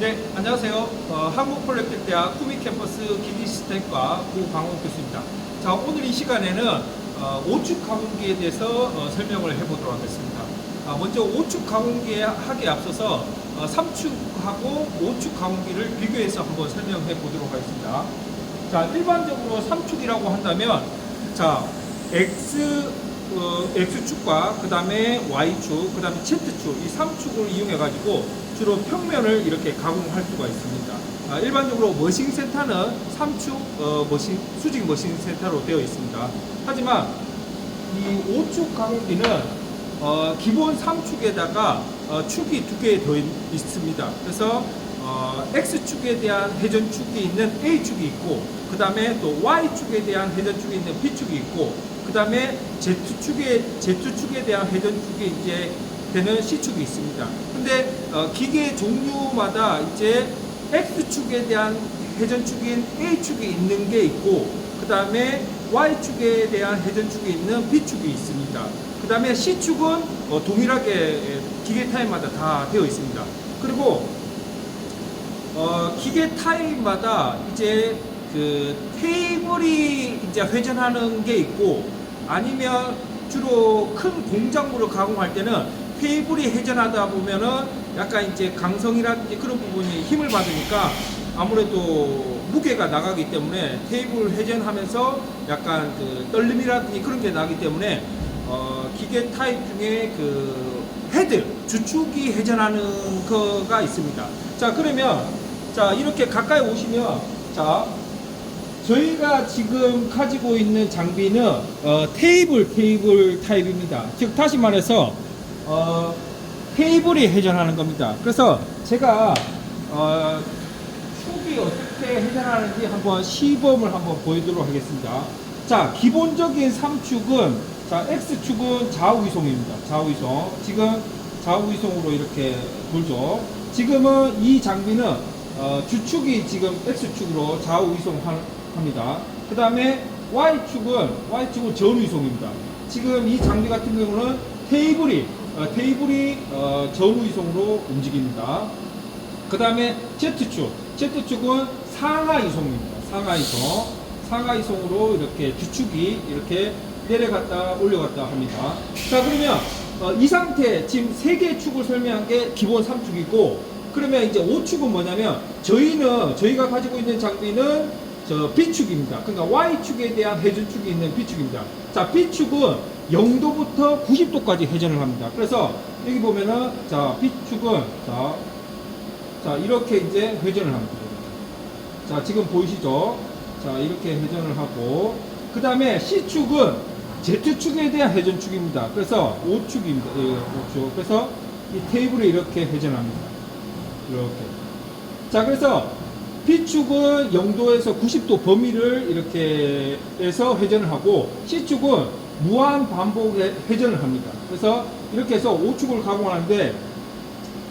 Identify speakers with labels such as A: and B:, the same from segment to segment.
A: 네, 안녕하세요. 한국폴리텍대학 구미캠퍼스 기기시스템과 구광호 교수입니다. 자, 오늘 이 시간에는 오축 가공기에 대해서 설명을 해보도록 하겠습니다. 먼저 오축 가공기에 하기에 앞서서 3축하고 5축 가공기를 비교해서 한번 설명해 보도록 하겠습니다. 자, 일반적으로 3축이라고 한다면, 자, X축과 그 다음에 Y축, 그 다음에 Z축, 이 3축을 이용해 가지고 주로 평면을 이렇게 가공할 수가 있습니다. 일반적으로 머신센터는 3축 수직 머신센터로 되어 있습니다. 하지만 이 5축 가공기는 기본 3축에다가 축이 2개 더 있습니다. 그래서 X축에 대한 회전축이 있는 A축이 있고, 그 다음에 또 Y축에 대한 회전축이 있는 B축이 있고, 그 다음에 Z축에 대한 회전축이 이제 되는 C축이 있습니다. 근데 기계 종류마다 이제 X축에 대한 회전축인 A축이 있는 게 있고, 그 다음에 Y축에 대한 회전축이 있는 B축이 있습니다. 그 다음에 C축은 동일하게 기계 타입마다 다 되어 있습니다. 그리고 기계 타입마다 이제 그 테이블이 이제 회전하는 게 있고, 아니면 주로 큰 공작물을 가공할 때는 테이블이 회전하다 보면은 약간 이제 강성이라든지 그런 부분이 힘을 받으니까 아무래도 무게가 나가기 때문에 테이블 회전하면서 약간 그 떨림이라든지 그런 게 나기 때문에 기계 타입 중에 그 헤드, 주축이 회전하는 거가 있습니다. 자, 그러면 자, 이렇게 가까이 오시면, 자, 저희가 지금 가지고 있는 장비는 테이블 타입입니다. 즉 다시 말해서 테이블이 회전하는 겁니다. 그래서 제가 축이 어떻게 회전하는지 한번 시범을 한번 보여드리도록 하겠습니다. 자, 기본적인 3축은, 자, X축은 좌우이송입니다. 좌우이송. 지금 좌우이송으로 이렇게 돌죠. 지금은 이 장비는 주축이 지금 X축으로 좌우이송합니다. 그 다음에 Y축은 전위송입니다. 지금 이 장비 같은 경우는 테이블이 전위송으로 움직입니다. 그 다음에 Z축은 상하이송입니다. 상하이송으로 이렇게 주축이 이렇게 내려갔다 올려갔다 합니다. 자, 그러면 이 상태 지금 3개의 축을 설명한 게 기본 3축이고, 그러면 이제 5축은 뭐냐면 저희가 가지고 있는 장비는 저 B축입니다. 그러니까 Y축에 대한 회전축이 있는 B축입니다. 자, B축은 0도부터 90도까지 회전을 합니다. 그래서 여기 보면은, 자, B축은 자, 이렇게 이제 회전을 합니다. 자, 지금 보이시죠? 자, 이렇게 회전을 하고, 그 다음에 C축은 Z축에 대한 회전축입니다. 그래서 5축입니다. 예, 5축. 그래서 이 테이블에 이렇게 회전합니다. 이렇게. 자, 그래서 B축은 0도에서 90도 범위를 이렇게 해서 회전을 하고, C축은 무한 반복의 회전을 합니다. 그래서 이렇게 해서 5축을 가공하는데,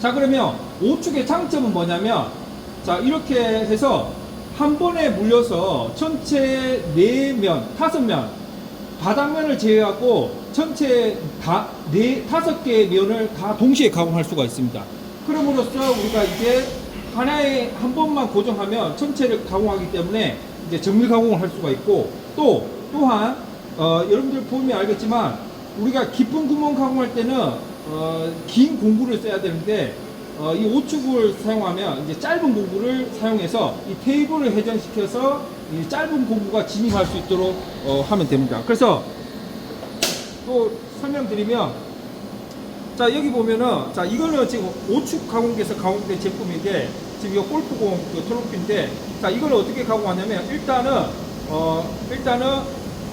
A: 자, 그러면 5축의 장점은 뭐냐면, 자, 이렇게 해서 한 번에 물려서 전체 4면, 5면, 바닥면을 제외하고 전체 5개의 면을 다 동시에 가공할 수가 있습니다. 그럼으로써 우리가 이제 하나에 한 번만 고정하면 전체를 가공하기 때문에 이제 정밀 가공을 할 수가 있고, 또한 여러분들 보면 알겠지만 우리가 깊은 구멍 가공할 때는 긴 공구를 써야 되는데, 이 5축을 사용하면 이제 짧은 공구를 사용해서 이 테이블을 회전시켜서 이 짧은 공구가 진입할 수 있도록 하면 됩니다. 그래서 또 설명드리면, 자, 여기 보면은, 자, 이거는 지금 5축 가공기에서 가공된 제품인데, 지금 이거 골프공 트로피인데, 자, 이걸 어떻게 가공하냐면, 일단은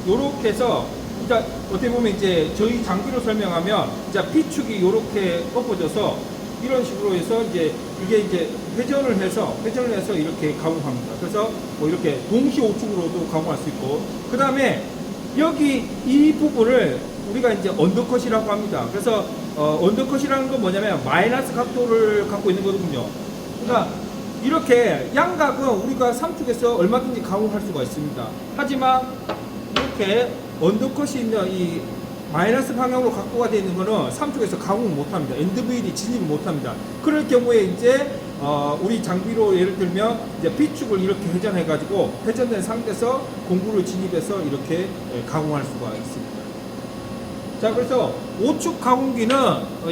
A: 요렇게 해서, 일단 어떻게 보면 이제 저희 장비로 설명하면, 이제 B축이 요렇게 엎어져서 이런 식으로 해서 이제 이게 이제 회전을 해서 이렇게 가공합니다. 그래서 뭐 이렇게 동시 5축으로도 가공할 수 있고, 그 다음에 여기 이 부분을 우리가 이제 언더컷이라고 합니다. 그래서 언더컷이라는 건 뭐냐면 마이너스 각도를 갖고 있는 거거든요. 그러니까 이렇게 양각은 우리가 3축에서 얼마든지 가공할 수가 있습니다. 하지만 이렇게 언더컷이 있는 이 마이너스 방향으로 각도가 되어 있는 거는 3축에서 가공을 못합니다. 엔드브일이 진입을 못합니다. 그럴 경우에 이제 우리 장비로 예를 들면 이제 B축을 이렇게 회전해가지고 회전된 상태에서 공구를 진입해서 이렇게 가공할 수가 있습니다. 자, 그래서 5축 가공기는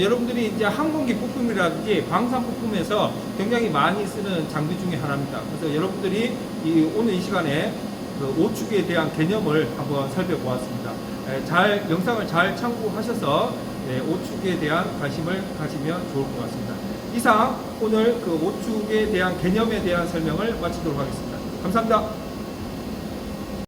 A: 여러분들이 이제 항공기 부품이라든지 방산 부품에서 굉장히 많이 쓰는 장비 중에 하나입니다. 그래서 여러분들이 오늘 이 시간에 그 5축에 대한 개념을 한번 살펴보았습니다. 영상을 잘 참고하셔서 5축에 대한 관심을 가지면 좋을 것 같습니다. 이상 오늘 그 5축에 대한 개념에 대한 설명을 마치도록 하겠습니다. 감사합니다.